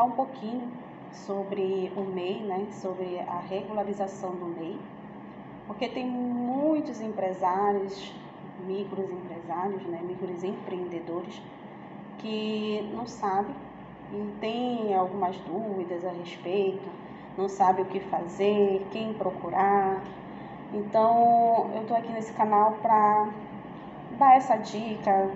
falar um pouquinho sobre o MEI, né, sobre a regularização do MEI, porque tem muitos empresários, microempresários, né, microempreendedores que não sabem e tem algumas dúvidas a respeito, não sabe o que fazer, quem procurar. Então, eu estou aqui nesse canal para dar essa dica,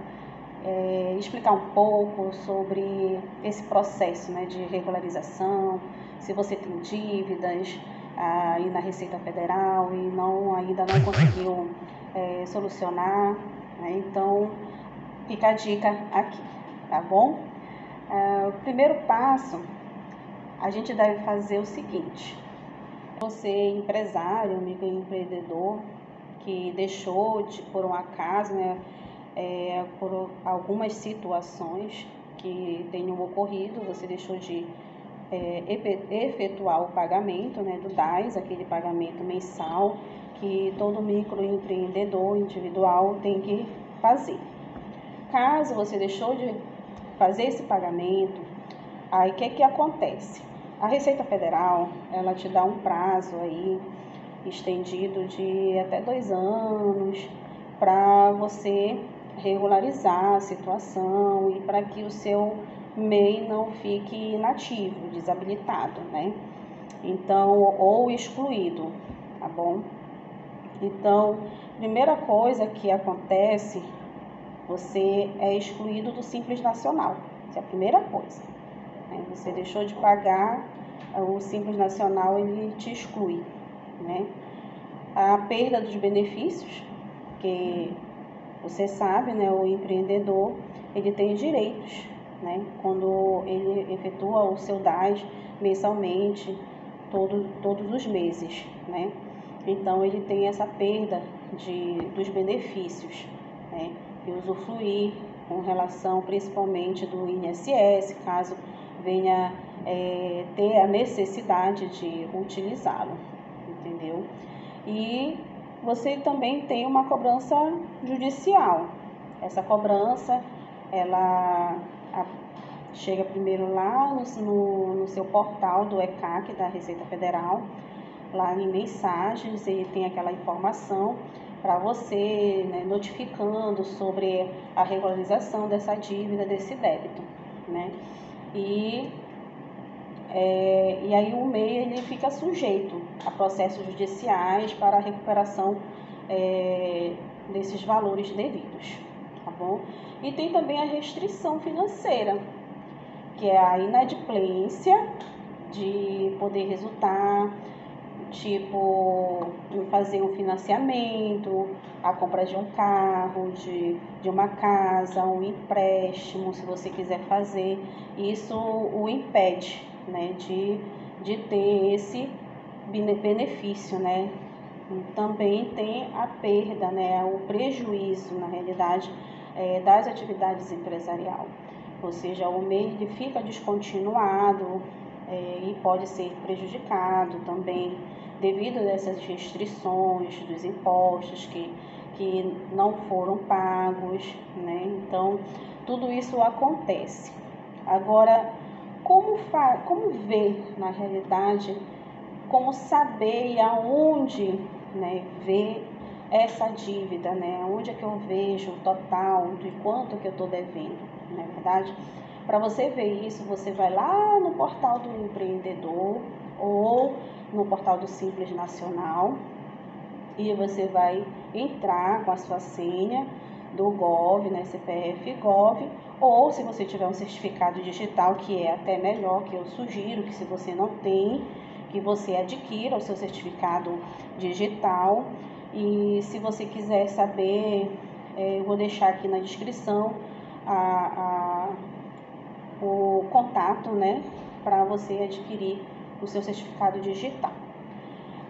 explicar um pouco sobre esse processo, né, de regularização, se você tem dívidas aí na Receita Federal e ainda não conseguiu solucionar, né? Então fica a dica aqui, tá bom? O primeiro passo, a gente deve fazer o seguinte: você empresário, microempreendedor, que deixou de, por um acaso, né, por algumas situações que tenham ocorrido, você deixou de efetuar o pagamento, né, do DAS, aquele pagamento mensal que todo microempreendedor individual tem que fazer. Caso você deixou de fazer esse pagamento, aí o que acontece? A Receita Federal, ela te dá um prazo aí estendido de até 2 anos para você regularizar a situação e para que o seu MEI não fique inativo, desabilitado, né? Então, ou excluído, tá bom? Então, primeira coisa que acontece, você é excluído do Simples Nacional. Essa é a primeira coisa, né? Você deixou de pagar, o Simples Nacional ele te exclui, né? A perda dos benefícios, que você sabe, né, o empreendedor ele tem direitos, né, quando ele efetua o seu DAS mensalmente, todos os meses, né? Então ele tem essa perda dos benefícios, né, e usufruir com relação principalmente do INSS, caso venha ter a necessidade de utilizá-lo, entendeu? E você também tem uma cobrança judicial. Essa cobrança, ela chega primeiro lá no seu portal do ECAC, da Receita Federal, lá em mensagens, e tem aquela informação para você, né, notificando sobre a regularização dessa dívida, desse débito, né? E aí o MEI ele fica sujeito a processos judiciais para a recuperação desses valores devidos, tá bom? E tem também a restrição financeira, que é a inadimplência de poder resultar, tipo, em fazer um financiamento, a compra de um carro, de uma casa, um empréstimo, se você quiser fazer, isso o impede, né, de ter esse benefício, né? Também tem a perda, né, o prejuízo, na realidade, das atividades empresariais. Ou seja, o MEI ele fica descontinuado e pode ser prejudicado também devido a essas restrições dos impostos que não foram pagos, né? Então, tudo isso acontece. Agora, como ver, na realidade, como saber e aonde, né, ver essa dívida, né? Onde é que eu vejo o total de quanto que eu estou devendo, não é verdade? Para você ver isso, você vai lá no portal do empreendedor ou no portal do Simples Nacional e você vai entrar com a sua senha do Gov, né, CPF Gov, ou se você tiver um certificado digital, que é até melhor, que eu sugiro que se você não tem, que você adquira o seu certificado digital. E se você quiser saber, eu vou deixar aqui na descrição o contato, né, para você adquirir o seu certificado digital.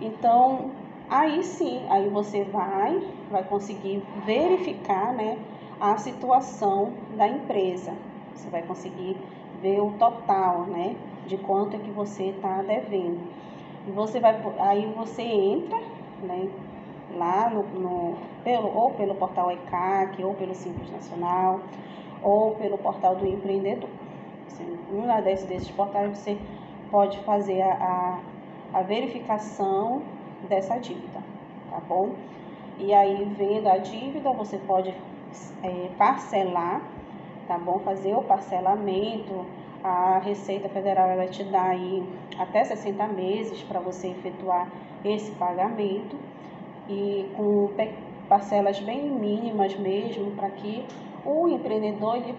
Então, aí sim, aí você vai conseguir verificar, né, a situação da empresa. Você vai conseguir ver o total, né, de quanto é que você está devendo. E aí você entra, né, lá ou pelo portal ECAC, ou pelo Simples Nacional, ou pelo portal do empreendedor. Você uma desses portais você pode fazer a verificação dessa dívida, tá bom? E aí, vendo a dívida, você pode parcelar, tá bom? Fazer o parcelamento. A Receita Federal vai te dar aí até 60 meses para você efetuar esse pagamento, e com parcelas bem mínimas mesmo, para que o empreendedor ele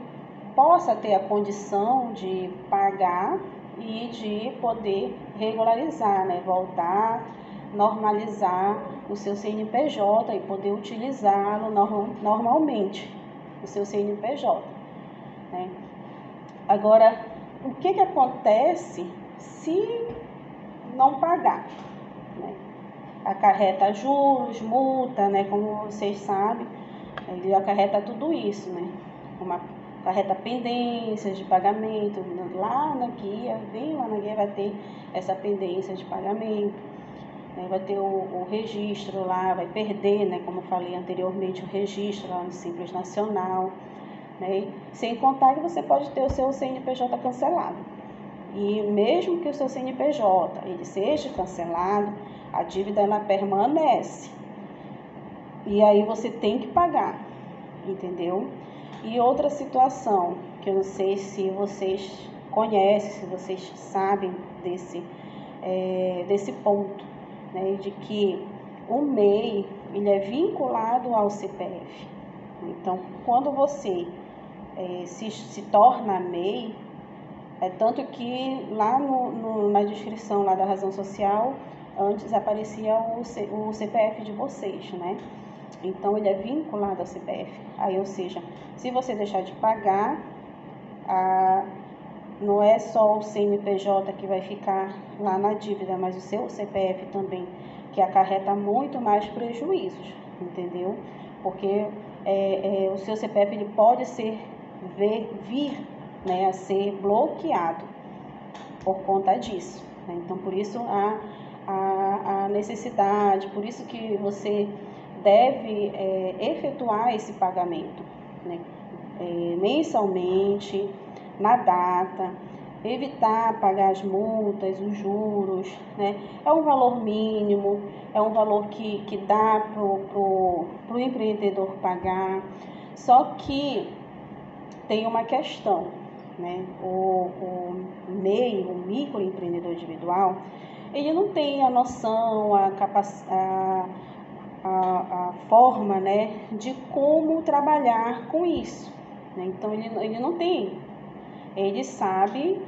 possa ter a condição de pagar e de poder regularizar, né? Voltar, normalizar o seu CNPJ e poder utilizá-lo normalmente, o seu CNPJ, né? Agora, o que acontece se não pagar, né? Acarreta juros, multa, né? Como vocês sabem, ele acarreta tudo isso, né? Acarreta pendências de pagamento, lá na guia, bem lá na guia vai ter essa pendência de pagamento, né? Vai ter o registro lá, vai perder, né? Como eu falei anteriormente, o registro lá no Simples Nacional, né? Sem contar que você pode ter o seu CNPJ cancelado. E mesmo que o seu CNPJ ele seja cancelado, a dívida ela permanece. E aí você tem que pagar, entendeu? E outra situação, que eu não sei se vocês conhecem, se vocês sabem desse ponto, né? De que o MEI ele é vinculado ao CPF. Então, quando você se torna MEI, tanto que lá na descrição lá da razão social, antes aparecia o CPF de vocês, né? Então, ele é vinculado ao CPF. Aí, ou seja, se você deixar de pagar, não é só o CNPJ que vai ficar lá na dívida, mas o seu CPF também, que acarreta muito mais prejuízos, entendeu? Porque o seu CPF ele pode vir, né, a ser bloqueado por conta disso, né? Então, por isso a necessidade, por isso que você deve efetuar esse pagamento, né? Mensalmente, na data, evitar pagar as multas, os juros, né? É um valor mínimo, é um valor que dá pro empreendedor pagar, só que tem uma questão, né? O MEI, o microempreendedor individual, ele não tem a noção, a forma, né, de como trabalhar com isso, né? Então, ele não tem. Ele sabe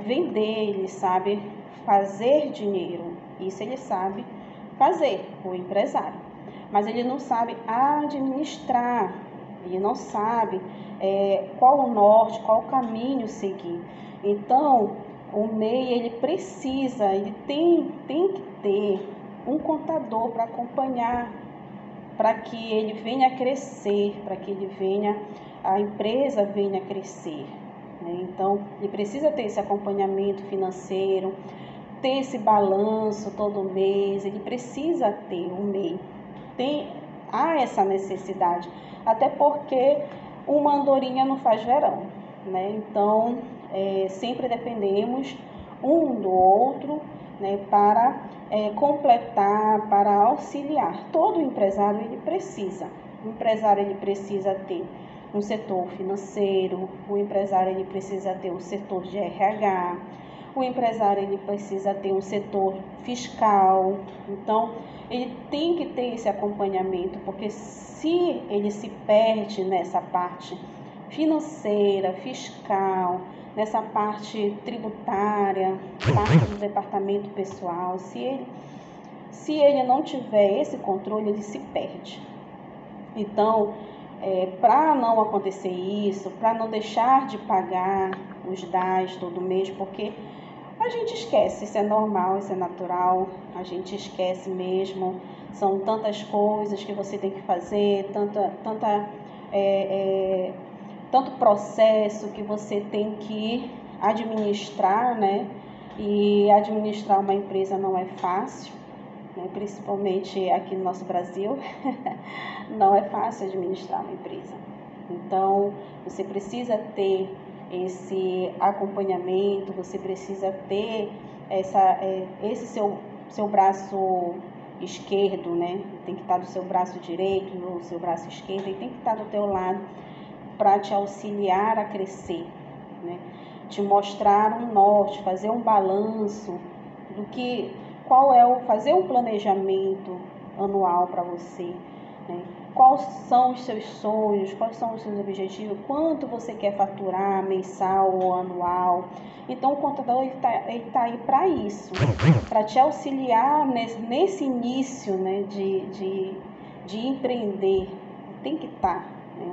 vender, ele sabe fazer dinheiro. Isso ele sabe fazer, o empresário. Mas ele não sabe administrar, ele não sabe qual o norte, qual o caminho seguir. Então, o MEI, ele tem que ter um contador para acompanhar, para que ele venha a crescer, para que a empresa venha a crescer, né? Então, ele precisa ter esse acompanhamento financeiro, ter esse balanço todo mês, ele precisa ter um MEI. Há essa necessidade, até porque uma andorinha não faz verão, né? Então, sempre dependemos um do outro, né, para completar, para auxiliar. Todo empresário ele precisa. O empresário ele precisa ter um setor financeiro, o empresário ele precisa ter um setor de RH, o empresário ele precisa ter um setor fiscal. Então, ele tem que ter esse acompanhamento, porque se ele se perde nessa parte financeira, fiscal, nessa parte tributária, parte do departamento pessoal, se ele não tiver esse controle, ele se perde. Então, para não acontecer isso, para não deixar de pagar os DAS todo mês, porque a gente esquece, isso é normal, isso é natural, a gente esquece mesmo, são tantas coisas que você tem que fazer, tanto processo que você tem que administrar, né? E administrar uma empresa não é fácil, né? Principalmente aqui no nosso Brasil, não é fácil administrar uma empresa. Então, você precisa ter esse acompanhamento, você precisa ter esse seu braço esquerdo, né? Tem que estar do seu braço direito, no seu braço esquerdo, e tem que estar do teu lado para te auxiliar a crescer, né? Te mostrar um norte, fazer um balanço do que, fazer um planejamento anual para você, né? Quais são os seus sonhos, quais são os seus objetivos, quanto você quer faturar mensal ou anual. Então o contador tá aí para isso, para te auxiliar nesse início, né, de empreender. Tem que estar, né,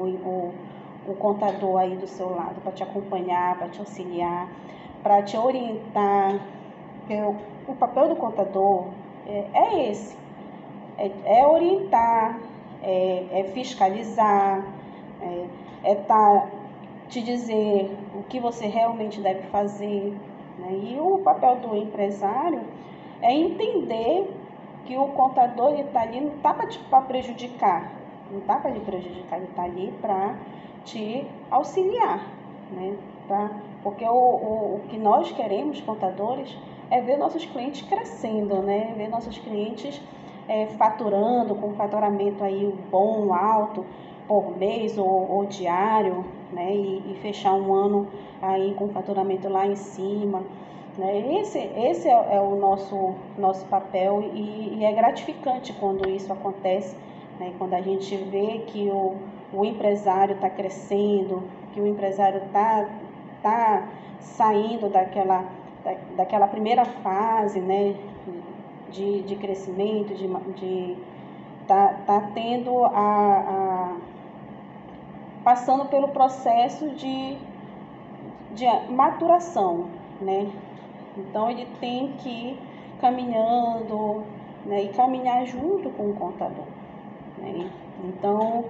o contador aí do seu lado para te acompanhar, para te auxiliar, para te orientar. O papel do contador é esse, é orientar, é fiscalizar, te dizer o que você realmente deve fazer, né? E o papel do empresário é entender que o contador está ali não está para prejudicar, não está para lhe prejudicar, ele está ali para te auxiliar, né? Porque o que nós queremos, contadores, é ver nossos clientes crescendo, né? Ver nossos clientes faturando, com faturamento aí bom, alto, por mês ou diário, né? E fechar um ano aí com faturamento lá em cima, né? Esse é o nosso papel e é gratificante quando isso acontece, né? Quando a gente vê que o empresário está crescendo, que o empresário tá saindo daquela primeira fase, né, de crescimento, tá tendo passando pelo processo de maturação, né? Então ele tem que ir caminhando, né, e caminhar junto com o contador, né? Então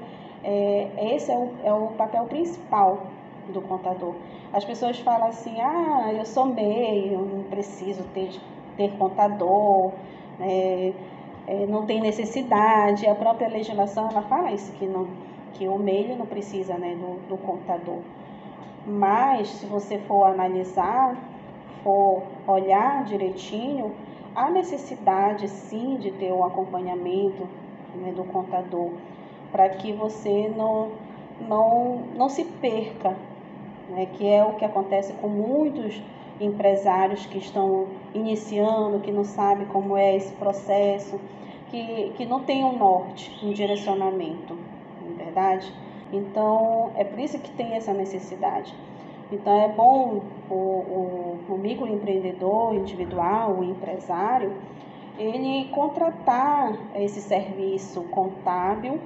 esse é o papel principal do contador. As pessoas falam assim: eu sou MEI, eu não preciso ter contador, não tem necessidade. A própria legislação ela fala isso, que o MEI não precisa, né, do contador. Mas se você for analisar, for olhar direitinho, há necessidade sim de ter um acompanhamento, né, do contador, para que você não se perca, né, que é o que acontece com muitos empresários que estão iniciando, que não sabem como é esse processo, que não tem um norte, um direcionamento, não é verdade? Então, é por isso que tem essa necessidade. Então, é bom o microempreendedor individual, o empresário, ele contratar esse serviço contábil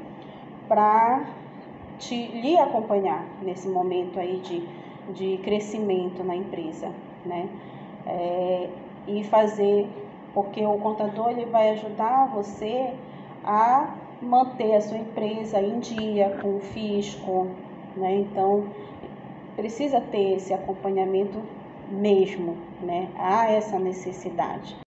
para lhe acompanhar nesse momento aí de crescimento na empresa, né? E fazer, porque o contador ele vai ajudar você a manter a sua empresa em dia com o fisco, né? Então precisa ter esse acompanhamento mesmo, né? Há essa necessidade.